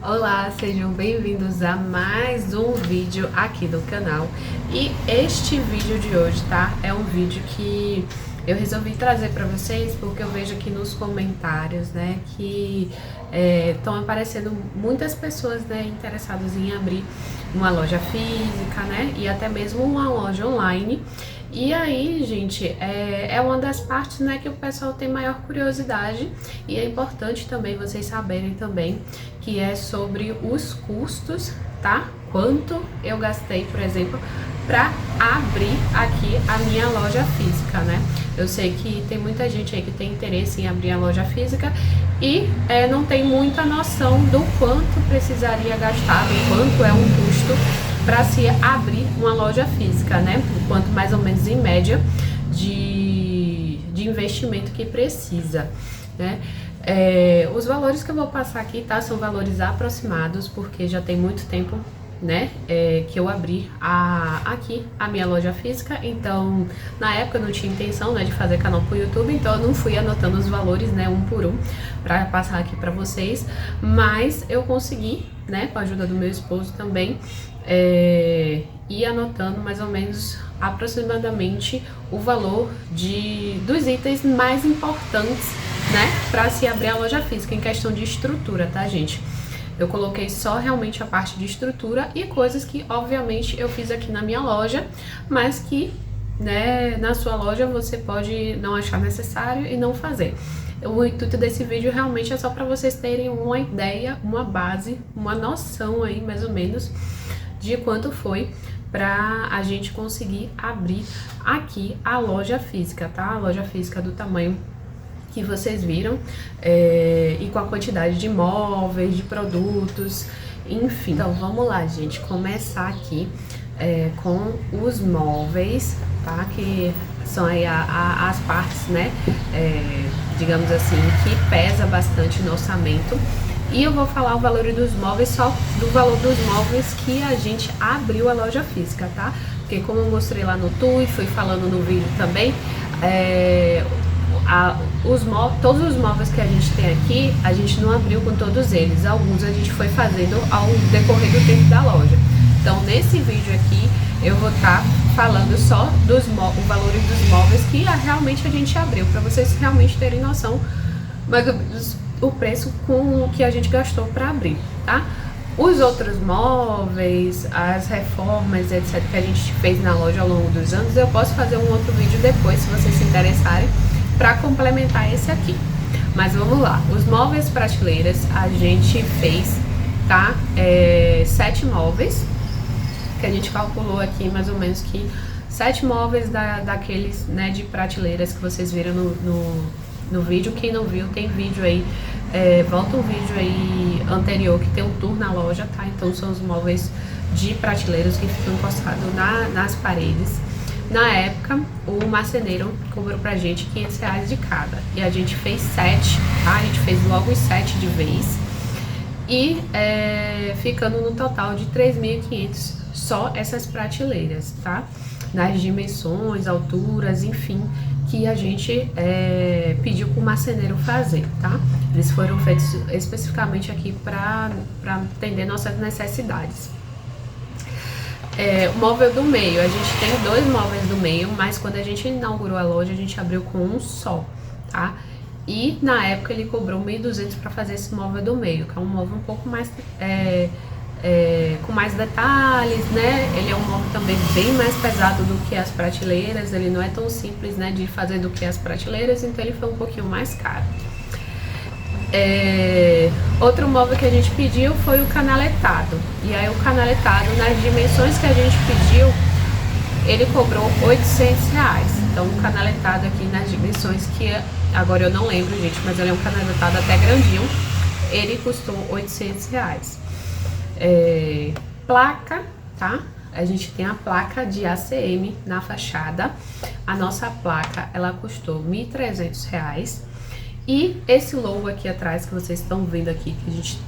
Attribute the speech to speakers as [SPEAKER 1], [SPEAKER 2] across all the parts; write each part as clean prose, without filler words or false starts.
[SPEAKER 1] Olá, sejam bem-vindos a mais um vídeo aqui do canal. E este vídeo de hoje, tá? É um vídeo que eu resolvi trazer para vocês porque eu vejo aqui nos comentários, né, que estão aparecendo muitas pessoas, né, interessadas em abrir uma loja física, né, e até mesmo uma loja online. E aí, gente, é uma das partes, né, que o pessoal tem maior curiosidade, e é importante também vocês saberem também que é sobre os custos, tá? Quanto eu gastei, por exemplo, para abrir aqui a minha loja física, né? Eu sei que tem muita gente aí que tem interesse em abrir a loja física e não tem muita noção do quanto precisaria gastar, do quanto é um custo para se abrir uma loja física, né? Quanto mais ou menos em média de investimento que precisa, né? Os valores que eu vou passar aqui, tá? São valores aproximados, porque já tem muito tempo, né, que eu abri aqui a minha loja física. Então, na época eu não tinha intenção, né, de fazer canal pro YouTube, então eu não fui anotando os valores, né, um por um, pra passar aqui pra vocês, mas eu consegui, né, com a ajuda do meu esposo também, ir anotando mais ou menos aproximadamente o valor dos itens mais importantes, né, para se abrir a loja física em questão de estrutura, tá, gente? Eu coloquei só realmente a parte de estrutura e coisas que, obviamente, eu fiz aqui na minha loja, mas que, né, na sua loja você pode não achar necessário e não fazer. O intuito desse vídeo realmente é só para vocês terem uma ideia, uma base, uma noção aí, mais ou menos, de quanto foi para a gente conseguir abrir aqui a loja física, tá? A loja física do tamanho que vocês viram, e com a quantidade de móveis, de produtos, enfim. Então vamos lá, gente, começar aqui com os móveis, tá? Que são aí as partes, né, digamos assim, que pesa bastante no orçamento. E eu vou falar o valor dos móveis, só do valor dos móveis que a gente abriu a loja física, tá? Porque como eu mostrei lá no tour e fui falando no vídeo também, todos os móveis que a gente tem aqui, a gente não abriu com todos eles. Alguns a gente foi fazendo ao decorrer do tempo da loja. Então, nesse vídeo aqui, eu vou estar falando só o valor dos móveis que realmente a gente abriu, para vocês realmente terem noção mais ou menos o preço com o que a gente gastou para abrir, tá? Os outros móveis, as reformas, etc, que a gente fez na loja ao longo dos anos, eu posso fazer um outro vídeo depois, se vocês se interessarem, para complementar esse aqui. Mas vamos lá, os móveis prateleiras a gente fez, tá? 7 móveis, que a gente calculou aqui mais ou menos que 7 móveis daqueles, né, de prateleiras que vocês viram no vídeo. Quem não viu, tem vídeo aí, volta um vídeo aí anterior que tem um tour na loja, tá? Então são os móveis de prateleiras que ficam encostados nas paredes. Na época, o marceneiro cobrou pra gente R$500 de cada. E a gente fez 7, tá? A gente fez logo os 7 de vez. E ficando no total de 3.500 só essas prateleiras, tá? Nas dimensões, alturas, enfim, que a gente pediu pro marceneiro fazer, tá? Eles foram feitos especificamente aqui para atender nossas necessidades. O móvel do meio, a gente tem 2 móveis do meio, mas quando a gente inaugurou a loja, a gente abriu com um só, tá? E na época ele cobrou R$1.200 para fazer esse móvel do meio, que é um móvel um pouco mais, com mais detalhes, né? Ele é um móvel também bem mais pesado do que as prateleiras, ele não é tão simples, né, de fazer do que as prateleiras, então ele foi um pouquinho mais caro. Outro móvel que a gente pediu foi o canaletado. E aí o canaletado, nas dimensões que a gente pediu, ele cobrou R$800. Então o canaletado aqui nas dimensões que, agora eu não lembro, gente, mas ele é um canaletado até grandinho, ele custou R$800. Placa, tá? A gente tem a placa de ACM na fachada. A nossa placa, ela custou R$1.300. E esse logo aqui atrás que vocês estão vendo aqui,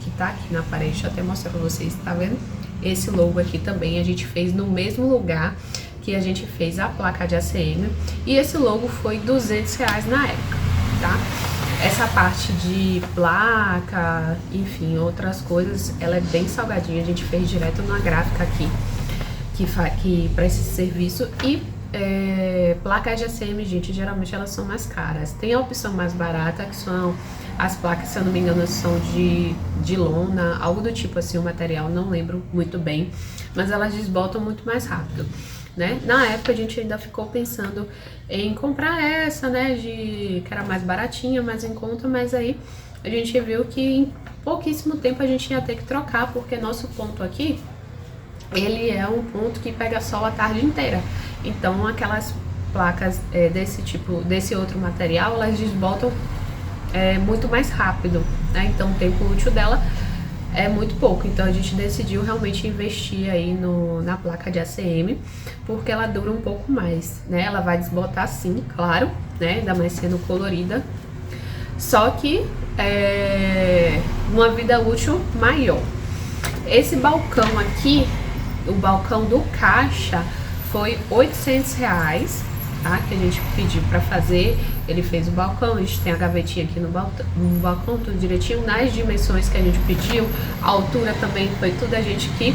[SPEAKER 1] que tá aqui na parede, deixa eu até mostrar pra vocês, tá vendo? Esse logo aqui também a gente fez no mesmo lugar que a gente fez a placa de ACM. E esse logo foi R$200 na época, tá? Essa parte de placa, enfim, outras coisas, ela é bem salgadinha. A gente fez direto na gráfica aqui, que para esse serviço. E placas de ACM, gente, geralmente elas são mais caras. Tem a opção mais barata, que são as placas, se eu não me engano, são de lona, algo do tipo assim, o material, não lembro muito bem, mas elas desbotam muito mais rápido, né? Na época a gente ainda ficou pensando em comprar essa, né, que era mais baratinha, mais em conta, mas aí a gente viu que em pouquíssimo tempo a gente ia ter que trocar, porque nosso ponto aqui, ele é um ponto que pega sol a tarde inteira. Então aquelas placas desse tipo, desse outro material, elas desbotam muito mais rápido, né? Então o tempo útil dela é muito pouco. Então a gente decidiu realmente investir aí na placa de ACM, porque ela dura um pouco mais, né? Ela vai desbotar sim, claro, né? Ainda mais sendo colorida, só que uma vida útil maior. Esse balcão aqui, o balcão do caixa, foi R$800, tá? Que a gente pediu para fazer. Ele fez o balcão, a gente tem a gavetinha aqui no balcão, tudo direitinho, nas dimensões que a gente pediu. A altura também foi tudo a gente que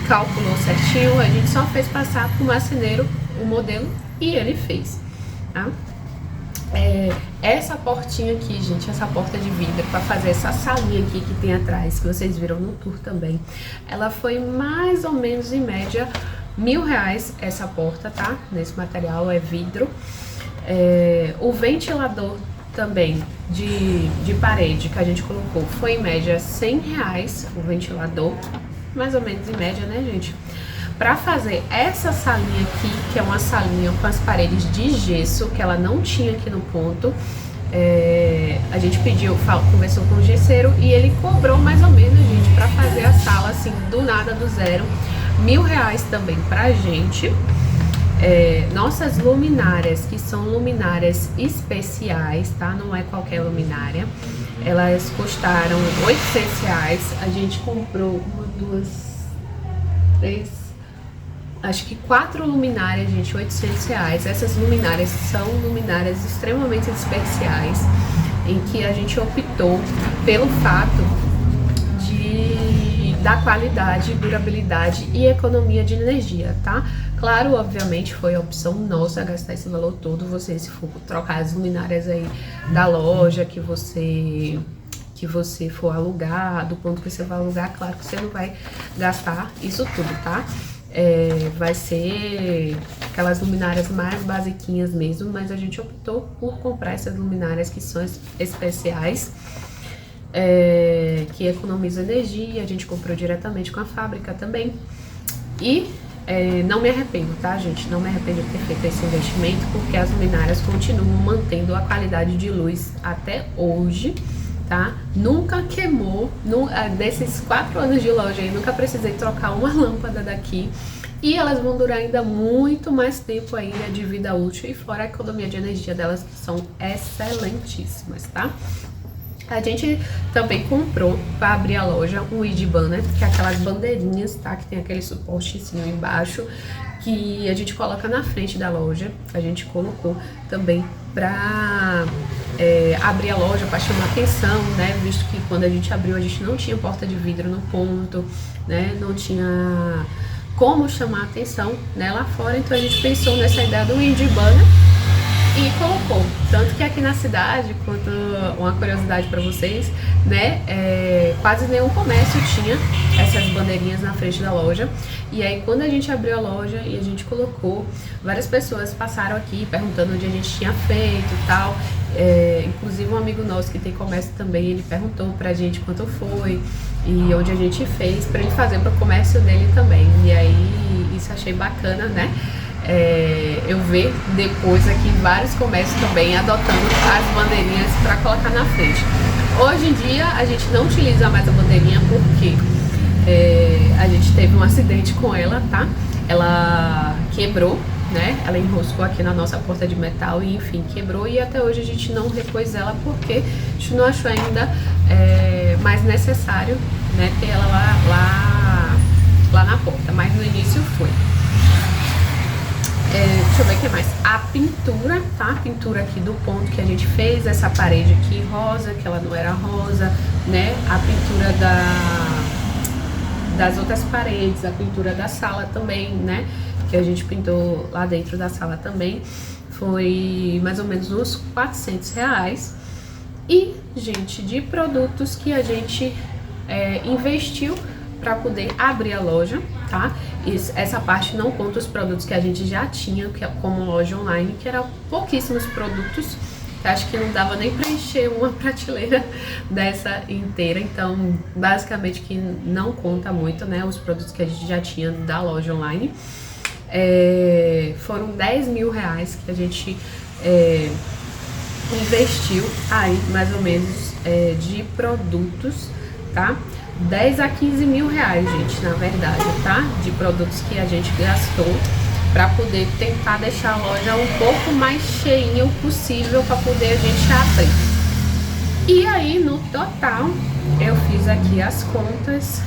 [SPEAKER 1] calculou certinho. A gente só fez passar pro marceneiro o modelo e ele fez, tá? Essa portinha aqui, gente, essa porta de vidro para fazer essa salinha aqui que tem atrás, que vocês viram no tour também, ela foi mais ou menos em média R$1.000 essa porta, tá? Nesse material é vidro. O ventilador também de parede que a gente colocou foi em média R$100 o ventilador, mais ou menos em média, né, gente? Para fazer essa salinha aqui, que é uma salinha com as paredes de gesso, que ela não tinha aqui no ponto, a gente conversou com o gesseiro e ele cobrou mais ou menos, gente, para fazer a sala assim, do nada, do zero, R$1.000 também pra gente. Nossas luminárias, que são luminárias especiais, tá? Não é qualquer luminária. Elas custaram R$800. A gente comprou uma, duas, três, acho que 4 luminárias, gente, R$800. Essas luminárias são luminárias extremamente especiais, em que a gente optou pelo fato da qualidade, durabilidade e economia de energia, tá? Claro, obviamente foi a opção nossa gastar esse valor todo. Você, se for trocar as luminárias aí da loja que você for alugar, do ponto que você vai alugar, claro que você não vai gastar isso tudo, tá? Vai ser aquelas luminárias mais basiquinhas mesmo, mas a gente optou por comprar essas luminárias que são especiais, que economiza energia. A gente comprou diretamente com a fábrica também e não me arrependo, tá, gente? Não me arrependo de ter feito esse investimento, porque as luminárias continuam mantendo a qualidade de luz até hoje, tá? Nunca queimou, desses 4 anos de loja aí, nunca precisei trocar uma lâmpada daqui. E elas vão durar ainda muito mais tempo ainda de vida útil, e fora a economia de energia delas, que são excelentíssimas, tá? A gente também comprou para abrir a loja um ID banner, que é aquelas bandeirinhas, tá? Que tem aquele suportezinho embaixo, que a gente coloca na frente da loja. A gente colocou também para abrir a loja, para chamar atenção, né? Visto que quando a gente abriu, a gente não tinha porta de vidro no ponto, né? Não tinha como chamar atenção, né, lá fora. Então a gente pensou nessa ideia do ID banner e colocou. Tanto que aqui na cidade, quanto uma curiosidade para vocês, né, quase nenhum comércio tinha essas bandeirinhas na frente da loja. E aí quando a gente abriu a loja e a gente colocou, várias pessoas passaram aqui perguntando onde a gente tinha feito e tal. Inclusive um amigo nosso que tem comércio também, ele perguntou pra gente quanto foi e onde a gente fez, pra ele fazer pro comércio dele também. E aí isso achei bacana, né? Eu ver depois aqui vários comércios também adotando as bandeirinhas para colocar na frente. Hoje em dia a gente não utiliza mais a bandeirinha porque a gente teve um acidente com ela, tá? Ela quebrou, né? Ela enroscou aqui na nossa porta de metal e enfim, quebrou, e até hoje a gente não repôs ela porque a gente não achou ainda mais necessário, né, ter ela lá na porta, mas no início foi. Deixa eu ver o que mais. A pintura, tá? A pintura aqui do ponto que a gente fez, essa parede aqui rosa, que ela não era rosa, né? A pintura das outras paredes, a pintura da sala também, né? Que a gente pintou lá dentro da sala também. Foi mais ou menos uns R$400. E, gente, de produtos que a gente investiu para poder abrir a loja, tá? Essa parte não conta os produtos que a gente já tinha, que é como loja online, que eram pouquíssimos produtos. Acho que não dava nem para encher uma prateleira dessa inteira. Então, basicamente, que não conta muito, né? Os produtos que a gente já tinha da loja online. Foram R$10.000 que a gente investiu aí, mais ou menos, de produtos, tá? 10 a 15 mil reais, gente, na verdade, tá? De produtos que a gente gastou para poder tentar deixar a loja um pouco mais cheinha o possível para poder a gente abrir. E aí, no total, eu fiz aqui as contas,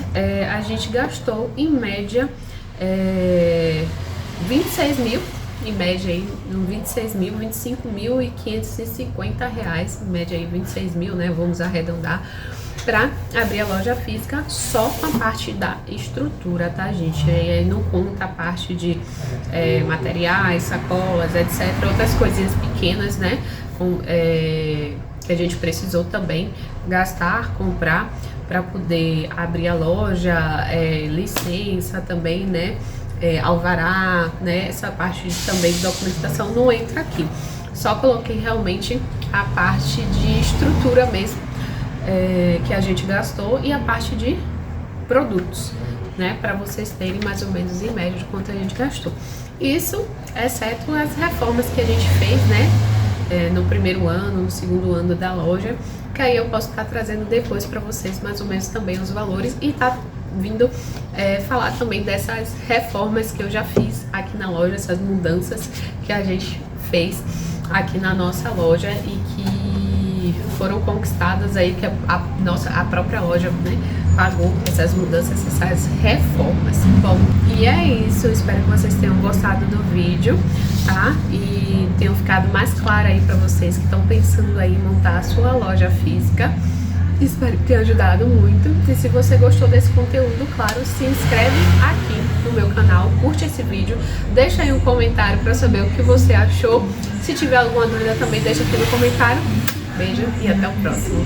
[SPEAKER 1] a gente gastou em média 26 mil, em média aí, 26 mil, 25.550 reais, em média aí 26 mil, né? Vamos arredondar, para abrir a loja física só com a parte da estrutura, tá, gente? E aí não conta a parte de materiais, sacolas, etc. Outras coisinhas pequenas, né? Que a gente precisou também gastar, comprar para poder abrir a loja, licença também, né? Alvará, né? Essa parte também de documentação não entra aqui. Só coloquei realmente a parte de estrutura mesmo, que a gente gastou, e a parte de produtos, né, para vocês terem mais ou menos em média de quanto a gente gastou. Isso, exceto as reformas que a gente fez, né, no primeiro ano, no segundo ano da loja, que aí eu posso estar trazendo depois para vocês mais ou menos também os valores, e tá vindo falar também dessas reformas que eu já fiz aqui na loja, essas mudanças que a gente fez aqui na nossa loja e que foram conquistadas aí, que a própria loja, né, pagou essas mudanças, essas reformas. Bom, e é isso, eu espero que vocês tenham gostado do vídeo, tá? E tenham ficado mais claro aí pra vocês que estão pensando aí em montar a sua loja física. Espero que tenha ajudado muito. E se você gostou desse conteúdo, claro, se inscreve aqui no meu canal, curte esse vídeo, deixa aí um comentário pra saber o que você achou. Se tiver alguma dúvida também, deixa aqui no comentário. Beijo e até o próximo.